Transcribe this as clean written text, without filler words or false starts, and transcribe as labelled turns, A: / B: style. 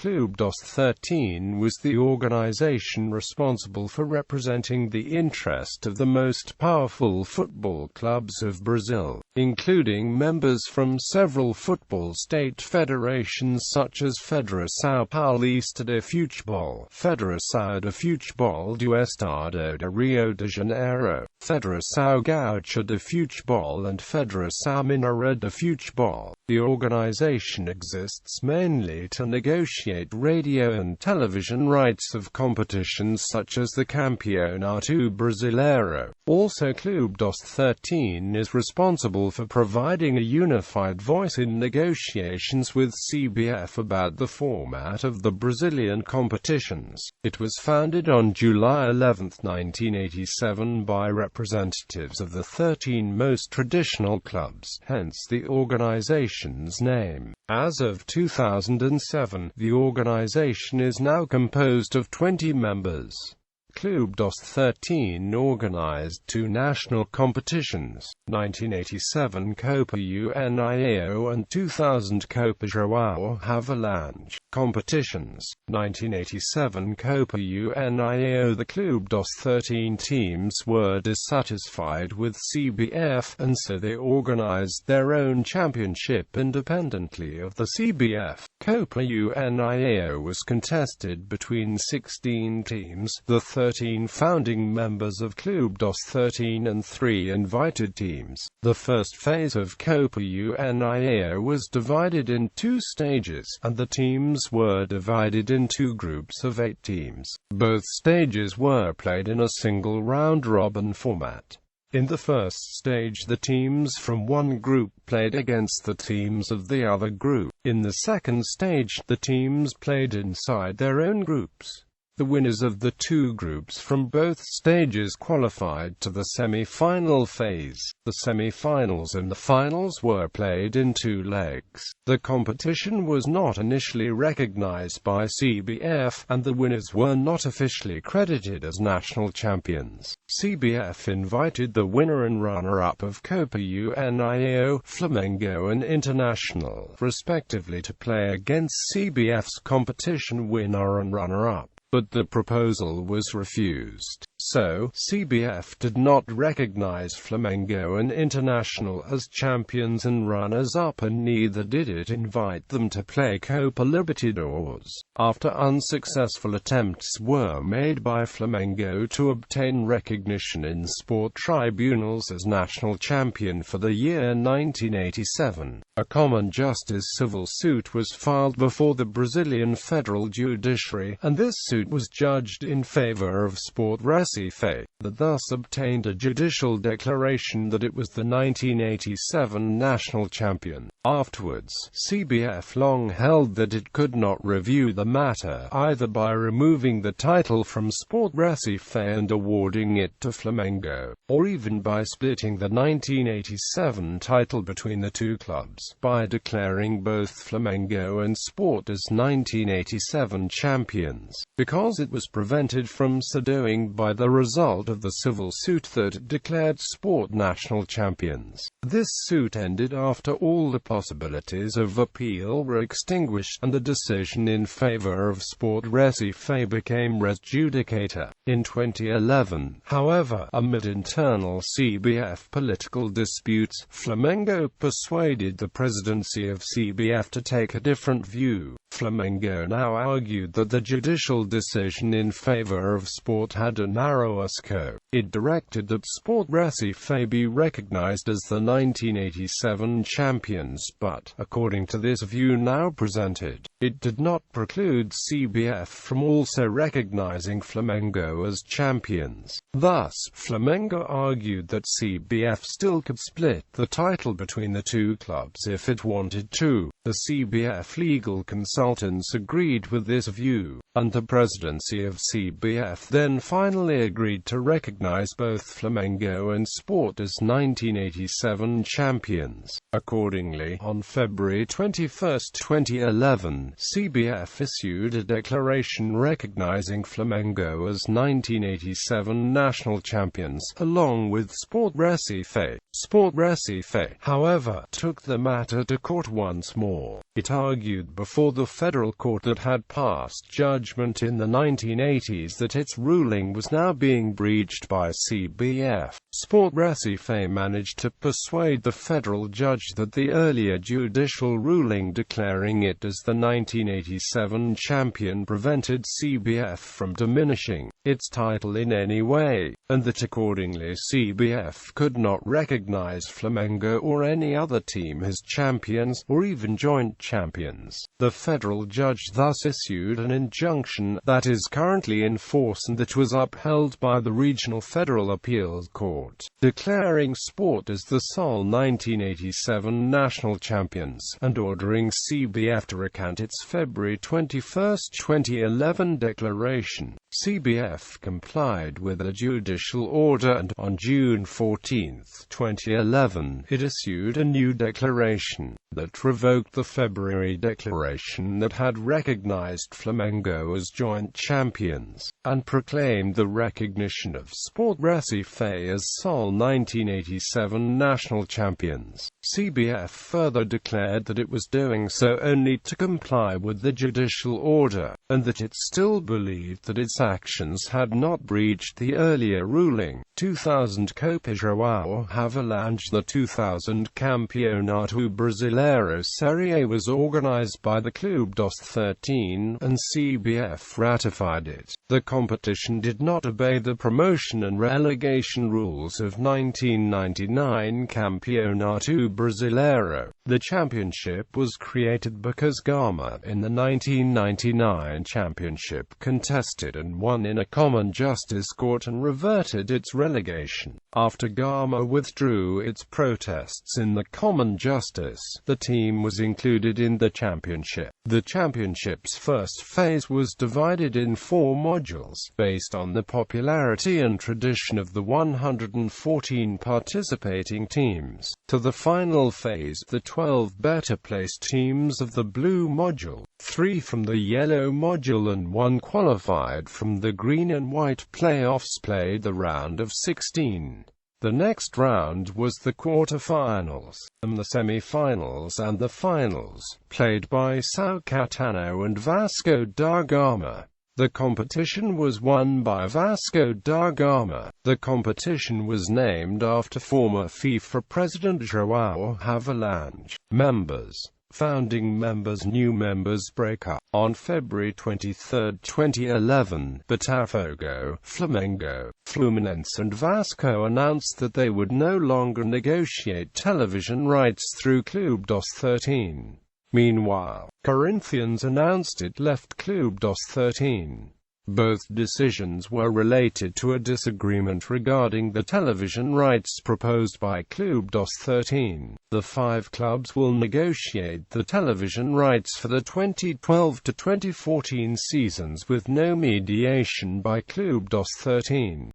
A: Clube.13 was the organization responsible for representing the interest of the most powerful football clubs of Brazil, including members from several football state federations such as Federação Paulista de Futebol, Federação de Futebol do Estado de Rio de Janeiro, Federação Gaúcha de Futebol and Federação Mineira de Futebol. The organization exists mainly to negotiate radio and television rights of competitions such as the Campeonato Brasileiro. Also, Clube.13 is responsible for providing a unified voice in negotiations with CBF about the format of the Brazilian competitions. It was founded on July 11, 1987 by representatives of the 13 most traditional clubs, hence the organization's name. As of 2007, the organization is now composed of 20 members. Clube.13 organized 2 national competitions, 1987 Copa União and 2000 Copa João Havelange. Competitions, 1987 Copa União. The Clube.13 teams were dissatisfied with CBF, and so they organized their own championship independently of the CBF. Copa União was contested between 16 teams, the 13 founding members of Clube.13 and 3 invited teams. The first phase of Copa União was divided in 2 stages, and the teams were divided in 2 groups of 8 teams. Both stages were played in a single round-robin format. In the first stage, the teams from one group played against the teams of the other group. In the second stage, the teams played inside their own groups. The winners of the 2 groups from both stages qualified to the semi-final phase. The semi-finals and the finals were played in 2 legs. The competition was not initially recognized by CBF, and the winners were not officially credited as national champions. CBF invited the winner and runner-up of Copa União, Flamengo and International, respectively, to play against CBF's competition winner and runner-up. But the proposal was refused. So, CBF did not recognize Flamengo and International as champions and runners-up, and neither did it invite them to play Copa Libertadores. After unsuccessful attempts were made by Flamengo to obtain recognition in sport tribunals as national champion for the year 1987, a common justice civil suit was filed before the Brazilian Federal Judiciary, and this suit was judged in favor of Sport Recife, that thus obtained a judicial declaration that it was the 1987 national champion. Afterwards, CBF long held that it could not review the matter, either by removing the title from Sport Recife and awarding it to Flamengo, or even by splitting the 1987 title between the 2 clubs, by declaring both Flamengo and Sport as 1987 champions, because it was prevented from so doing by the result of the civil suit that declared Sport national champions. This suit ended after all the possibilities of appeal were extinguished, and the decision in favor of Sport Recife became res judicata. In 2011, however, amid internal CBF political disputes, Flamengo persuaded the presidency of CBF to take a different view. Flamengo now argued that the judicial decision in favor of Sport had a narrower scope. It directed that Sport Recife be recognized as the 1987 champions, but, according to this view now presented, it did not preclude CBF from also recognizing Flamengo as champions. Thus, Flamengo argued that CBF still could split the title between the 2 clubs if it wanted to. The CBF legal consultants agreed with this view, and the presidency of CBF then finally agreed to recognize both Flamengo and Sport as 1987 champions. Accordingly, on February 21, 2011, CBF issued a declaration recognizing Flamengo as 1987 national champions, along with Sport Recife. Sport Recife, however, took the matter to court once more. It argued before the federal court that had passed judgment in the 1980s that its ruling was now being breached by CBF. Sport Recife managed to persuade the federal judge that the earlier judicial ruling declaring it as the 1987 champion prevented CBF from diminishing its title in any way, and that accordingly CBF could not recognize Flamengo or any other team as champions, or even joint champions. The federal judge thus issued an injunction that is currently in force and that was upheld by the Regional Federal Appeals Court, declaring Sport as the sole 1987 national champions, and ordering CBF to recant its February 21, 2011 declaration. CBF complied with a judicial order and, on June 14, 2011, it issued a new declaration that revoked the February declaration that had recognized Flamengo as joint champions, and proclaimed the recognition of Sport Recife as sole 1987 national champions. CBF further declared that it was doing so only to comply with the judicial order, and that it still believed that its actions had not breached the earlier ruling. 2000 Copa João Havelange. The 2000 Campeonato Brasileiro Série A was organized by the Clube.13, and CBF ratified it. The competition did not obey the promotion and relegation rules of 1999 Campeonato Brasileiro. The championship was created because Gama, in the 1999 championship, contested and won in a common justice court and reverted its relegation. After Gama withdrew its protests in the common justice, the team was included in the championship. The championship's first phase was divided in 4 modules, based on the popularity and tradition of the 114 participating teams. To the final phase, the 12 better-placed teams of the blue module, 3 from the yellow module and 1 qualified from the green and white playoffs, played the round of 16. The next round was the quarter-finals, and the semi-finals and the finals, played by São Caetano and Vasco da Gama. The competition was won by Vasco da Gama. The competition was named after former FIFA president João Havelange. Members. Founding members. New members break up. On February 23, 2011, Botafogo, Flamengo, Fluminense and Vasco announced that they would no longer negotiate television rights through Clube.13. Meanwhile, Corinthians announced it left Clube.13. Both decisions were related to a disagreement regarding the television rights proposed by Clube.13. The 5 clubs will negotiate the television rights for the 2012 to 2014 seasons with no mediation by Clube.13.